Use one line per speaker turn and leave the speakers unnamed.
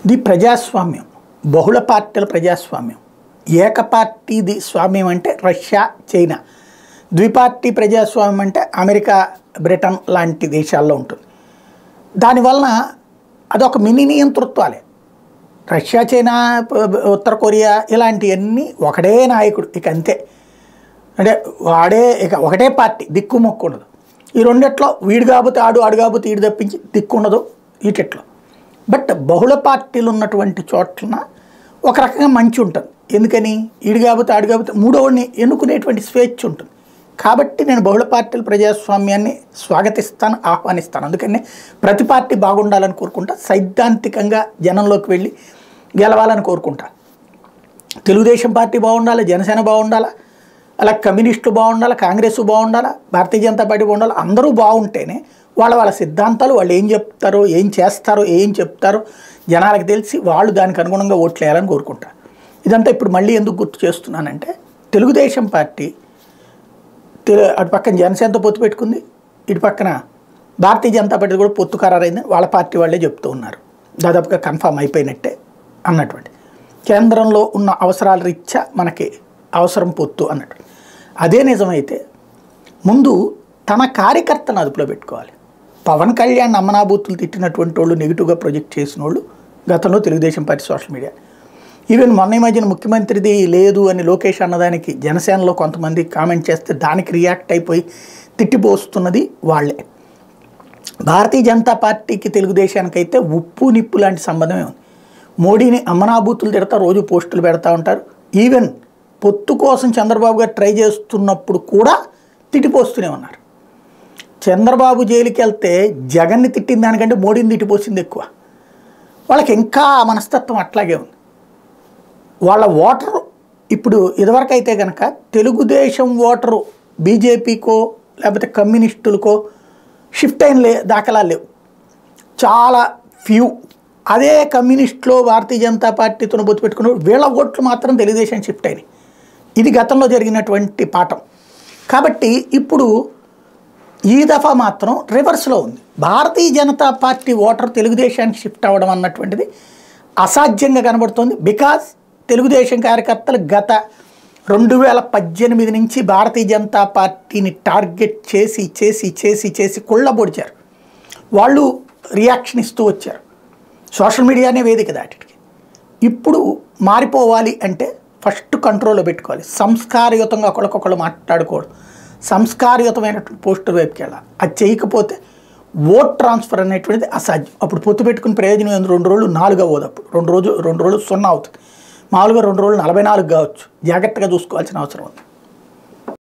ఇది ప్రజాస్వామ్యం, బహుళ పార్టీల ప్రజాస్వామ్యం. ఏకపార్టీది స్వామ్యం అంటే రష్యా, చైనా. ద్విపార్టీ ప్రజాస్వామ్యం అంటే అమెరికా, బ్రిటన్ లాంటి దేశాల్లో ఉంటుంది. దానివలన అదొక మినీ నియంతృత్వాలే. రష్యా, చైనా, ఉత్తర కొరియా ఇలాంటివన్నీ ఒకడే నాయకుడు, ఇక అంతే. అంటే వాడే ఇక ఒకటే పార్టీ, దిక్కుమొక్కు ఉండదు. ఈ రెండిట్లో వీడు కాకపోతే ఆడు, ఆడు కాకపోతే వీడు తప్పించి దిక్కుండదు వీటిట్లో. బట్ బహుళ పార్టీలు ఉన్నటువంటి చోట్ల ఒక రకంగా మంచి ఉంటుంది. ఎందుకని ఈడు కాకపోతే ఆడు కాకపోతే మూడోవాడిని ఎన్నుకునేటువంటి స్వేచ్ఛ ఉంటుంది. కాబట్టి నేను బహుళ పార్టీల ప్రజాస్వామ్యాన్ని స్వాగతిస్తాను, ఆహ్వానిస్తాను. అందుకని ప్రతి పార్టీ బాగుండాలని కోరుకుంటా, సైద్ధాంతికంగా జనంలోకి వెళ్ళి గెలవాలని కోరుకుంటా. తెలుగుదేశం పార్టీ బాగుండాలి, జనసేన బాగుండాలా, అలా కమ్యూనిస్టులు బాగుండాలి, కాంగ్రెస్ బాగుండాలా, భారతీయ జనతా పార్టీ బాగుండాలి. అందరూ బాగుంటేనే వాళ్ళ సిద్ధాంతాలు, వాళ్ళు ఏం చెప్తారో, ఏం చేస్తారో, ఏం చెప్తారో జనాలకు తెలిసి వాళ్ళు దానికి అనుగుణంగా ఓట్లు వేయాలని కోరుకుంటారు. ఇదంతా ఇప్పుడు మళ్ళీ ఎందుకు గుర్తు చేస్తున్నానంటే, తెలుగుదేశం పార్టీ అటు పక్కన జనసేనతో పొత్తు పెట్టుకుంది, ఇటు పక్కన భారతీయ జనతా పార్టీ కూడా పొత్తు ఖరారైందని వాళ్ళ పార్టీ వాళ్ళే చెప్తూ ఉన్నారు. దాదాపుగా కన్ఫామ్ అయిపోయినట్టే అన్నటువంటి. కేంద్రంలో ఉన్న అవసరాల రీత్యా మనకి అవసరం పొత్తు అన్నట్టు. అదే నిజమైతే ముందు తన కార్యకర్తను అదుపులో పెట్టుకోవాలి. పవన్ కళ్యాణ్ అమ్మనాబూతులు తిట్టినటువంటి వాళ్ళు, నెగిటివ్గా ప్రొజెక్ట్ చేసిన వాళ్ళు గతంలో Telugu Desam party social media, even మొన్న ఈ మధ్యన ముఖ్యమంత్రిది లేదు అని లోకేష్ అన్నదానికి జనసేనలో కొంతమంది కామెంట్ చేస్తే దానికి రియాక్ట్ అయిపోయి తిట్టిపోస్తున్నది వాళ్ళే. భారతీయ జనతా పార్టీకి తెలుగుదేశానికైతే ఉప్పు నిప్పు లాంటి సంబంధమే ఉంది. మోడీని అమ్మనాబూతులు తిడతా రోజు పోస్టులు పెడతా ఉంటారు. ఈవెన్ పొత్తు కోసం చంద్రబాబు గారు ట్రై చేస్తున్నప్పుడు కూడా తిట్టిపోస్తూనే ఉన్నారు. చంద్రబాబు జైలుకి వెళ్తే జగన్ని తిట్టిన దానికంటే మోడీని తిట్టిపోసింది ఎక్కువ. వాళ్ళకి ఇంకా మనస్తత్వం అట్లాగే ఉంది. వాళ్ళ ఓటరు ఇప్పుడు ఇదివరకు అయితే కనుక తెలుగుదేశం ఓటరు బీజేపీకో లేకపోతే కమ్యూనిస్టులకో షిఫ్ట్ అయిన దాఖలా లేవు, చాలా ఫ్యూ. అదే కమ్యూనిస్టులో భారతీయ జనతా పార్టీతో పొత్తు పెట్టుకున్న వీళ్ళ ఓట్లు మాత్రం తెలుగుదేశం షిఫ్ట్ అయినాయి. ఇది గతంలో జరిగినటువంటి పాఠం. కాబట్టి ఇప్పుడు ఈ దఫా మాత్రం రివర్స్లో ఉంది. భారతీయ జనతా పార్టీ ఓటర్ తెలుగుదేశానికి షిఫ్ట్ అవ్వడం అన్నటువంటిది అసాధ్యంగా కనబడుతుంది. బికాజ్ తెలుగుదేశం కార్యకర్తలు గత 2018 నుంచి భారతీయ జనతా పార్టీని టార్గెట్ చేసి చేసి చేసి చేసి కుళ్ళబొడిచారు. వాళ్ళు రియాక్షన్ ఇస్తూ వచ్చారు. సోషల్ మీడియానే వేదిక దాటికి. ఇప్పుడు మారిపోవాలి అంటే ఫస్ట్ కంట్రోల్లో పెట్టుకోవాలి. సంస్కారయుతంగా ఒకళ్ళకొకళ్ళు మాట్లాడుకోవడం, సంస్కారయుతమైనటువంటి పోస్టర్ వైపుకి వెళ్ళాలి. అది చేయకపోతే ఓట్ ట్రాన్స్ఫర్ అనేటువంటిది అసాధ్యం. అప్పుడు పొత్తు పెట్టుకుని ప్రయోజనం ఏంది? 2 రోజులు 4 అవ్వదు. అప్పుడు 2 రోజులు 0 అవుతుంది. మామూలుగా 2 రోజులు 44 కావచ్చు. జాగ్రత్తగా చూసుకోవాల్సిన అవసరం ఉంది.